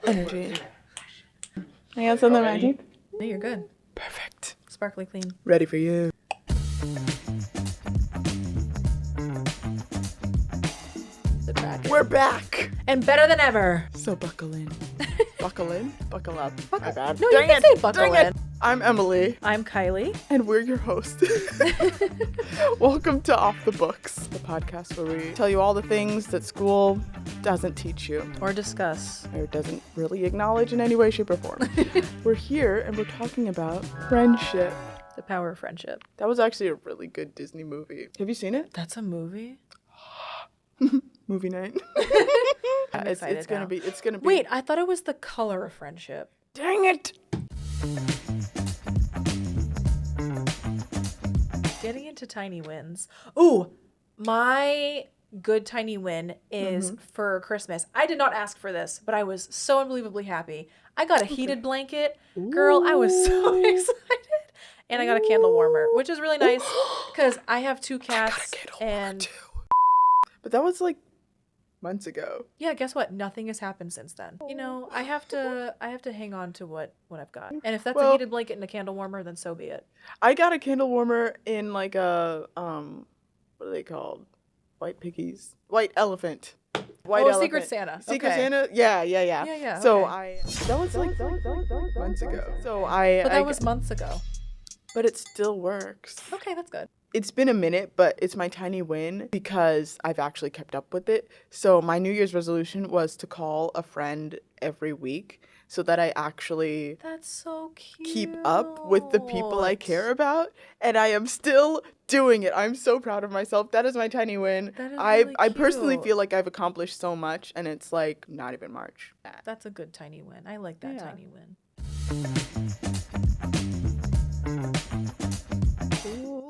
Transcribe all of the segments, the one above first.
Energy. I got something magic. No, you're good. Perfect. Sparkly clean. Ready for you. The Kraken. We're back. And better than ever. So buckle in. Buckle in? Buckle up. My bad. No, you can say buckle in. I'm Emily. I'm Kylie. And we're your hosts. Welcome to Off the Books, the podcast where we tell you all the things that school doesn't teach you. Or discuss. Or doesn't really acknowledge in any way, shape, or form. We're here and we're talking about friendship. The power of friendship. That was actually a really good Disney movie. Have you seen it? That's a movie? Movie night. I'm excited it's gonna now. be. Wait, I thought it was The Color of Friendship. Dang it! Getting into tiny wins. Ooh, my good tiny win is for Christmas. I did not ask for this, but I was so unbelievably happy. I got a heated blanket. Girl, I was so excited. And I got a candle warmer, which is really nice because I have two cats. And but that was like months ago. yeah, guess what? Nothing has happened since then. You know, I have to hang on to what I've got. And if that's a heated blanket and a candle warmer, then so be it. I got a candle warmer in like a what are they called? White piggies. White elephant. White elephant. Secret Santa. Secret Okay. Santa? Yeah. Yeah. So okay. that was like months ago. But that was months ago. But it still works. Okay, that's good. It's been a minute, but it's my tiny win because I've actually kept up with it. So my New Year's resolution was to call a friend every week so that I actually That's so cute. keep up with the people I care about. And I am still doing it. I'm so proud of myself. That is my tiny win. That is I really personally cute. feel like I've accomplished so much, and it's like not even March. That's a good tiny win. I like that tiny win.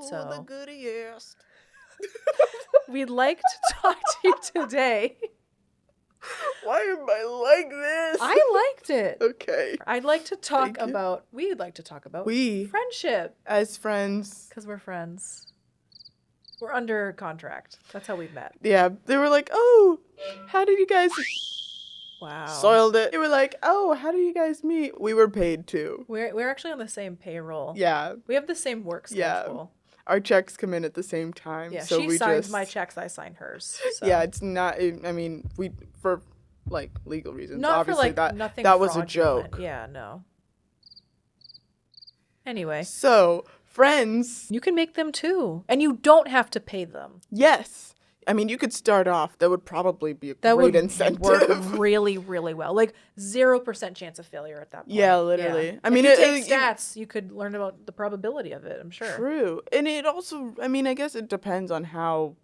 So the goodiest. we'd like to talk to you today. Why am I like this? I liked it. Okay. I'd like to talk Thank you. about, we'd like to talk about We, friendship. as friends. Because we're friends. We're under contract. That's how we've met. Yeah, they were like, oh, how did you guys... Wow. Soiled it. They were like, oh, how did you guys meet? We were paid too. We're actually on the same payroll. Yeah. We have the same work schedule. Our checks come in at the same time. Yeah, so she we signs just... my checks, I sign hers. So. Yeah, it's not... I mean, we... For, like, legal reasons. Not obviously, for, like, nothing that was a fraudulent. joke. Yeah, no. Anyway. So, friends... You can make them too. And you don't have to pay them. Yes. I mean, you could start off. That would probably be a great incentive. Work really, really well. Like 0% chance of failure at that point. Yeah, literally. Yeah. I mean, if you take stats, you could learn about the probability of it, I'm sure. True. And it also, I mean, I guess it depends on how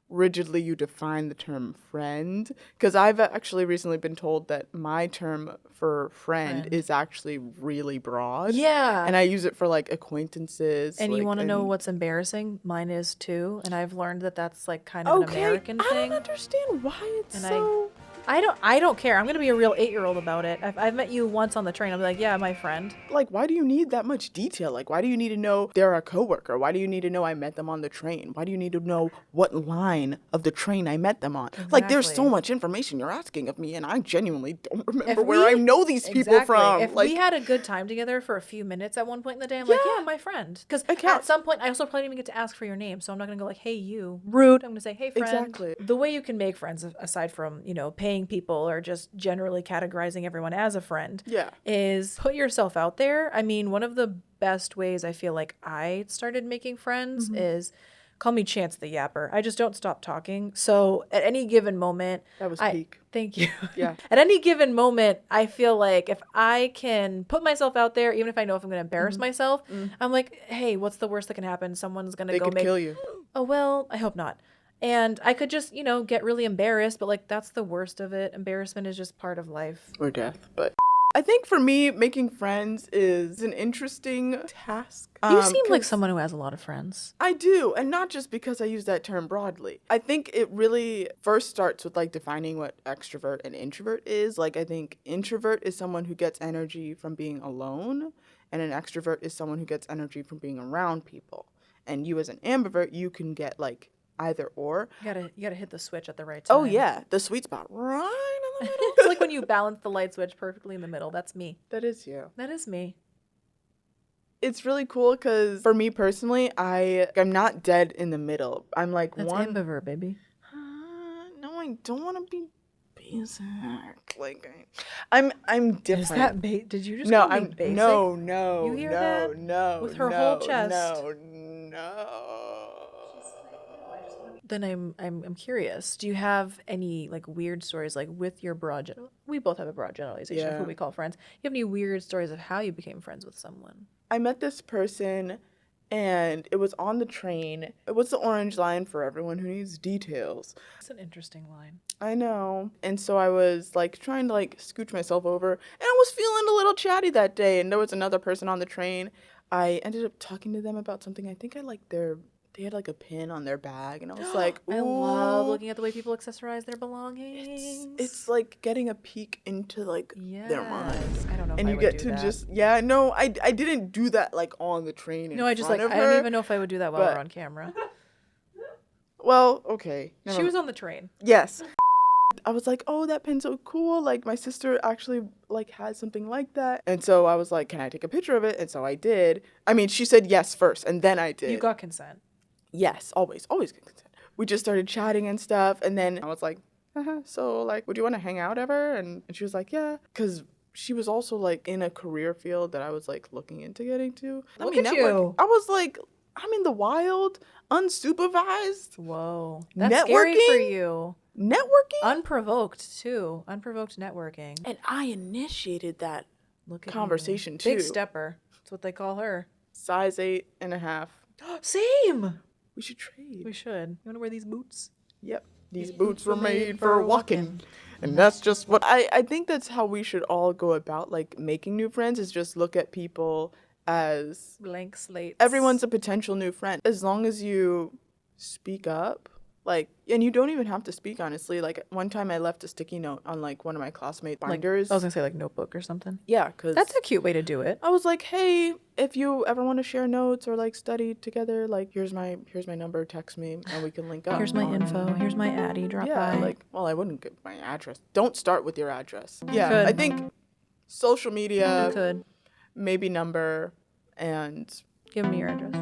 rigidly you define the term friend. Because I've actually recently been told that my term for friend is actually really broad. Yeah. And I use it for like acquaintances. And like, you want to know what's embarrassing? Mine is too. And I've learned that that's like kind of an American thing. I don't understand why it's And so... I don't care. I'm going to be a real 8-year-old about it. I've met you once on the train. I'll be like, yeah, my friend. Like, why do you need that much detail? Like, why do you need to know they're a coworker? Why do you need to know I met them on the train? Why do you need to know what line of the train I met them on? Exactly. Like, there's so much information you're asking of me, and I genuinely don't remember where I know these people from. If like, we had a good time together for a few minutes at one point in the day, I'm like, yeah, my friend. Because at some point, I also probably didn't even get to ask for your name, so I'm not going to go like, hey, you. Rude. I'm going to say, hey, friend. Exactly. The way you can make friends, aside from, paying people or just generally categorizing everyone as a friend, is put yourself out there. I mean, one of the best ways I feel like I started making friends is call me Chance the Yapper. I just don't stop talking. So at any given moment, that was peak. Thank you. Yeah. At any given moment, I feel like if I can put myself out there, even if I know if I'm going to embarrass myself, I'm like, hey, what's the worst that can happen? Someone's going to go kill you. Oh, well, I hope not. And I could just, get really embarrassed, but like that's the worst of it. Embarrassment is just part of life. Or death, but... I think for me, making friends is an interesting task. You seem like someone who has a lot of friends. I do, and not just because I use that term broadly. I think it really first starts with like defining what extrovert and introvert is. Like I think introvert is someone who gets energy from being alone, and an extrovert is someone who gets energy from being around people. And you as an ambivert, you can get like either or. You gotta hit the switch at the right time. Oh yeah, the sweet spot right in the middle. It's like when you balance the light switch perfectly in the middle. That's me. That is you. That is me. It's really cool because for me personally, I'm not dead in the middle. I'm like That's one. ambivert, baby. No, I don't want to be basic. Like I'm different. Is that Did you just No, call me I'm basic? no. You hear no, that? no, With her no, whole chest. No. Then I'm curious. Do you have any like weird stories like with your broad we both have a broad generalization of who Yeah. we call friends. You have any weird stories of how you became friends with someone? I met this person and it was on the train. It was the orange line for everyone who needs details. It's an interesting line. I know. And so I was like trying to like scooch myself over and I was feeling a little chatty that day and there was another person on the train. I ended up talking to them about something. I think I liked they had like a pin on their bag and I was like, ooh. I love looking at the way people accessorize their belongings. It's like getting a peek into like their minds. I don't know if And I you would get do to that. just no, I didn't do that like on the train in No, I just front like of I her. don't even know if I would do that while but- we're on camera. Well, okay. She was on the train. Yes. I was like, oh, that pin's so cool. Like, my sister actually, like, has something like that. And so I was like, can I take a picture of it? And so I did. I mean, she said yes first, and then I did. You got consent. Yes, always get consent. We just started chatting and stuff. And then I was like, so, like, would you want to hang out ever? And she was like, yeah. Because she was also, like, in a career field that I was, like, looking into getting to. Look at you. I was like, I'm in the wild, unsupervised. Whoa. That's scary for Networking? you. Networking? Unprovoked, too. Unprovoked networking. And I initiated that Look at conversation, you. too. Big stepper. That's what they call her. Size 8.5. Same. We should trade. We should. You want to wear these boots? Yep. These boots were made for walking. And that's just what I think that's how we should all go about like making new friends is just look at people as Blank slate. everyone's a potential new friend. As long as you speak up, like, and you don't even have to speak, honestly. Like, one time I left a sticky note on, like, one of my classmate binders. I was going to say, like, notebook or something. Yeah, because That's a cute way to do it. I was like, hey, if you ever want to share notes or, like, study together, like, here's my number, text me, and we can link up. Here's my info. Here's my Addy. Drop Yeah, by. like, well, I wouldn't give my address. Don't start with your address. Yeah, Could. I think social media, You could. maybe number, and Give me your address.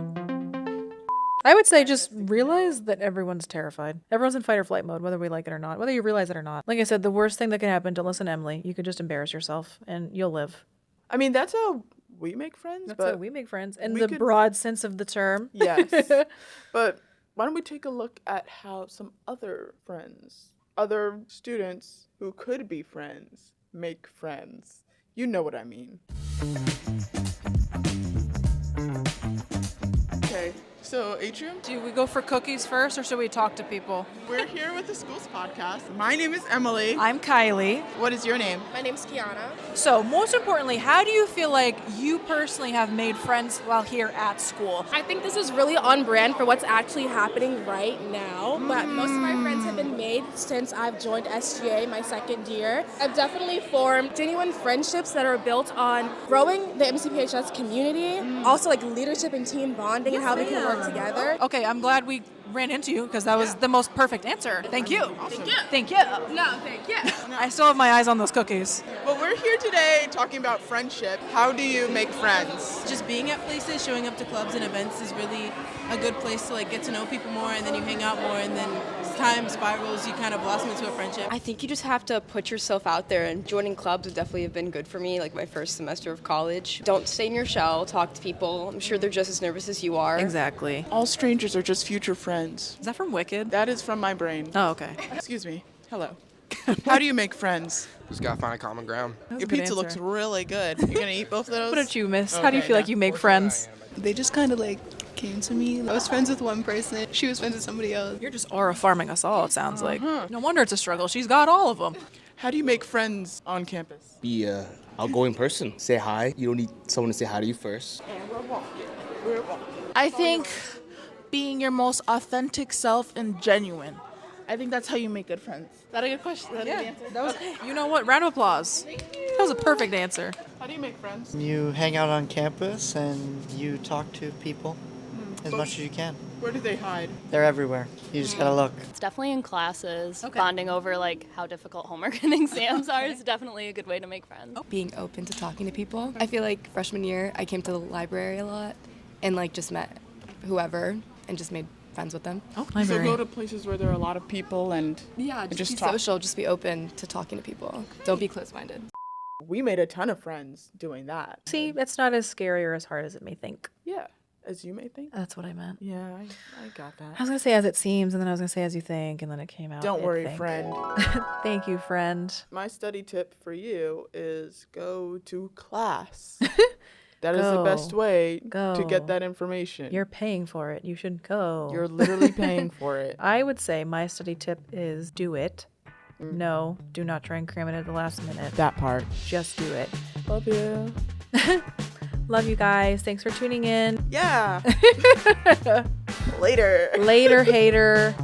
I would say just realize that everyone's terrified. Everyone's in fight or flight mode, whether we like it or not, whether you realize it or not. Like I said, the worst thing that can happen, don't listen to Emily. You could just embarrass yourself and you'll live. I mean, that's how we make friends. That's but how we make friends in we the could- broad sense of the term. Yes. But why don't we take a look at how some other friends, other students who could be friends, make friends? You know what I mean. Okay, so Atrium, Do we go for cookies first, or should we talk to people? we're here with the Schools Podcast. My name is Emily. I'm Kylie. What is your name? My name's Kiana. So, most importantly, how do you feel like you personally have made friends while here at school? I think this is really on brand for what's actually happening right now. But most of my friends have been made since I've joined SGA my second year. I've definitely formed genuine friendships that are built on growing the MCPHS community, also like leadership and team bonding and how we can work together. Okay, I'm glad we ran into you because that was the most perfect answer. Thank you. Thank you. Thank you. No, thank you. I still have my eyes on those cookies. Well, we're here today talking about friendship. How do you make friends? Just being at places, showing up to clubs and events is really a good place to like get to know people more, and then you hang out more, and then as time spirals, you kind of blossom into a friendship. I think you just have to put yourself out there, and joining clubs would definitely have been good for me, like my first semester of college. Don't stay in your shell, talk to people. I'm sure they're just as nervous as you are. Exactly. All strangers are just future friends. Is that from Wicked? That is from my brain. Oh, okay. Excuse me. Hello. How do you make friends? Just gotta find a common ground. That was Your a good pizza looks answer. really good. You're gonna eat both of those? What about you, miss? How do you Okay, feel like yeah. you make friends? They just kind of like came to me. I was friends with one person. She was friends with somebody else. You're just aura farming us all, it sounds like. No wonder it's a struggle. She's got all of them. How do you make friends on campus? Be a outgoing person. Say hi. You don't need someone to say hi to you first. I think being your most authentic self and genuine. I think that's how you make good friends. Is that a good question? Is that a good answer? That was, you know what? Round of applause. That was a perfect answer. How do you make friends? You hang out on campus and you talk to people. as much as you can. Where do they hide? They're everywhere. You just gotta look. It's definitely in classes. Okay. Bonding over like how difficult homework and exams are is definitely a good way to make friends. Being open to talking to people. I feel like freshman year I came to the library a lot and like just met whoever and just made friends with them. Oh, So library. go to places where there are a lot of people and Yeah, just just be talk. social, just be open to talking to people. Don't be closed-minded. we made a ton of friends doing that. See, it's not as scary or as hard as it may think. Yeah, as you may think. That's what I meant. Yeah, I got that. I was going to say as it seems, and then I was going to say as you think, and then it came out. Don't it worry, think. friend. Thank you, friend. My study tip for you is go to class. That is the best Go. way to Go. get that information. You're paying for it. You should go. You're literally paying for it. I would say my study tip is do it. No, do not try and cram it at the last minute. That part. Just do it. Love you. Love you guys. Thanks for tuning in. Yeah. Later. Later, hater.